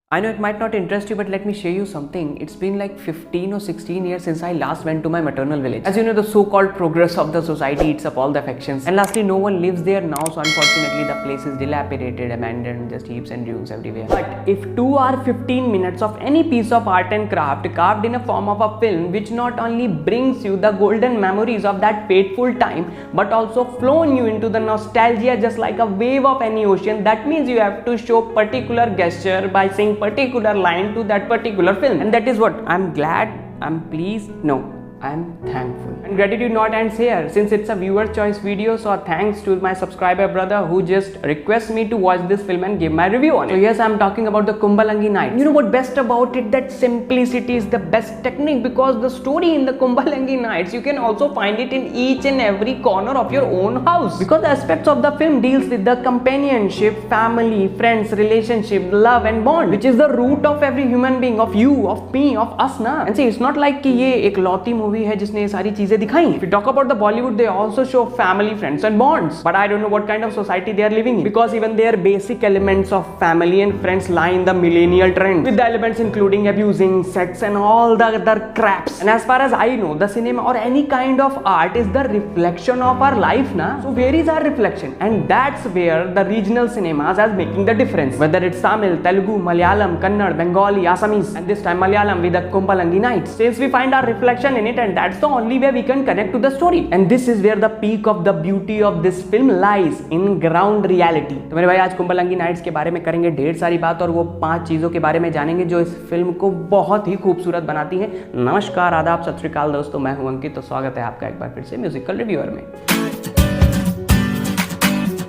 I know it might not interest you, but let me share you something. It's been like 15 or 16 years since I last went to my maternal village. As you know, the so-called progress of the society eats up all the affections. And lastly, no one lives there now, so unfortunately the place is dilapidated, abandoned, just heaps and ruins everywhere. But if 2 or 15 minutes of any piece of art and craft carved in a form of a film, which not only brings you the golden memories of that fateful time, but also flown you into the nostalgia just like a wave of any ocean, that means you have to show particular gesture by saying particular line to that particular film. And that is what I'm glad, I'm pleased, no, I'm thankful. And gratitude not ends here, since it's a viewer choice video. So thanks to my subscriber brother who just requests me to watch this film and give my review on it. So yes, I'm talking about the Kumbalangi Nights. You know what best about it? That simplicity is the best technique, because the story in the Kumbalangi Nights, you can also find it in each and every corner of your own house. Because the aspects of the film deals with the companionship, family, friends, relationship, love and bond, which is the root of every human being, of you, of me, of us na. And see, it's not like कि ये एक लौती movie है जिसने ये सारी चीजें दिखाई हैं. If we talk about the Bollywood, they also show family, friends and bonds. But I don't know what kind of society they are living in, because even their basic elements of family and friends lie in the millennial trend, with the elements including abusing, sex and all the other craps. And as far as I know, the cinema or any kind of art is the reflection of our life na. So where is our reflection? And that's where the regional cinemas are making the difference. Whether it's Tamil, Telugu, Malayalam, Kannada, Bengali, Assamese, and this time Malayalam with the Kumbalangi Nights. Since we find our reflection in it, and that's the only way we can connect to the story. And this is where the peak of the beauty of this film lies, in ground reality. तो मेरे भाई आज Kumbalangi nights के बारे में करेंगे ढेर सारी बात, और वो 5 चीजों के बारे में जानेंगे जो इस फिल्म को बहुत ही खूबसूरत बनाती हैं. नमस्कार, आदाब, सत श्री अकाल दोस्तों, मैं हूं अंकित. तो स्वागत है आपका एक बार फिर से म्यूजिकल रिव्यूअर में.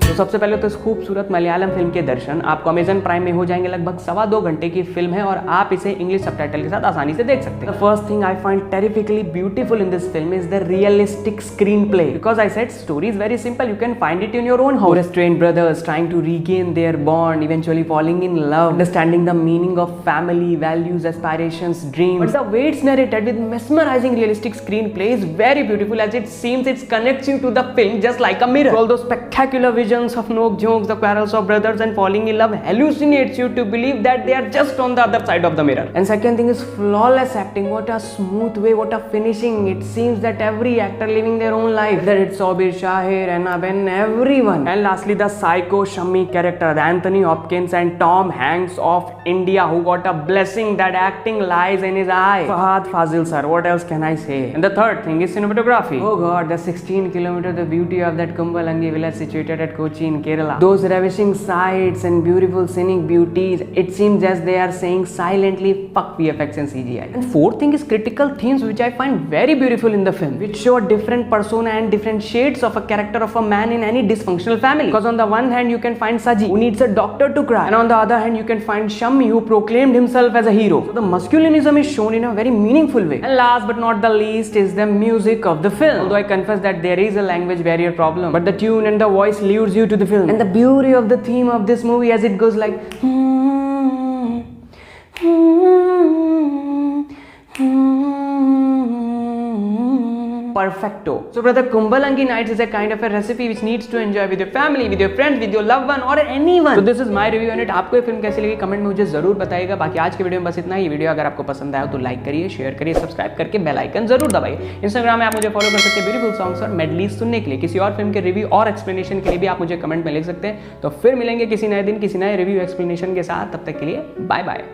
तो सबसे पहले तो इस खूबसूरत मलयालम फिल्म के दर्शन आपको अमेजन प्राइम में हो जाएंगे. लगभग 2.25 घंटे की फिल्म है और आप इसे इंग्लिश सबटाइटल के साथ आसानी से देख सकते हैं. The first thing I find terrifically beautiful in this film is the realistic screenplay. Because I said story is very simple. You can find it in your own house. Estranged brothers trying to regain their bond, eventually falling in love, understanding the meaning of family, values, aspirations, dreams. But the way it's narrated with mesmerizing realistic screenplay is very beautiful, as it seems it connects you to the film just like a mirror. All those spectacular visions of Nok jokes, the quarrels of brothers and falling in love hallucinates you to believe that they are just on the other side of the mirror. And second thing is flawless acting. What a smooth way, what a finishing. It seems that every actor living their own life, whether it's Sobir Shahir, Anna Ben, everyone. And lastly, the psycho Shammi character, the Anthony Hopkins and Tom Hanks of India, who got a blessing that acting lies in his eye. Fahad Fazil sir, what else can I say? And the third thing is cinematography. Oh god, the 16 kilometer, the beauty of that Kumbalangi village situated at Kochi in Kerala. Those ravishing sights and beautiful scenic beauties, it seems as they are saying silently fuck VFX and CGI. And fourth thing is critical themes, which I find very beautiful in the film, which show a different persona and different shades of a character of a man in any dysfunctional family. Because on the one hand you can find Saji, who needs a doctor to cry, and on the other hand you can find Shammi, who proclaimed himself as a hero. So the masculinism is shown in a very meaningful way. And last but not the least is the music of the film. Although I confess that there is a language barrier problem, but the tune and the voice lures you to the film. And the beauty of the theme of this movie, as it goes like perfecto. So brother, Kumbalangi Nights is a kind of a recipe which needs to enjoy with your family, with your friends, with your loved one or anyone. So this is my review on it. आपको ये film कैसी लगी comment में मुझे जरूर बताइएगा. बाकी आज के वीडियो में बस इतना ही. वीडियो अगर आपको पसंद आया तो लाइक करिए, शेयर करिए, सब्सक्राइब करके बेल आइकन जरूर दबाइए. इंस्टाग्राम में आप मुझे फॉलो कर सकते हैं ब्यूटीफुल सॉन्ग्स और मेडलीज सुनने के लिए. किसी और फिल्म के रिव्यू और एक्सप्लेनेशन के लिए भी आप मुझे कमेंट में लिख सकते हैं. तो फिर मिलेंगे किसी नए दिन किसी नए रिव्यू एक्सप्लेनेशन के साथ. तब तक के लिए बाय बाय.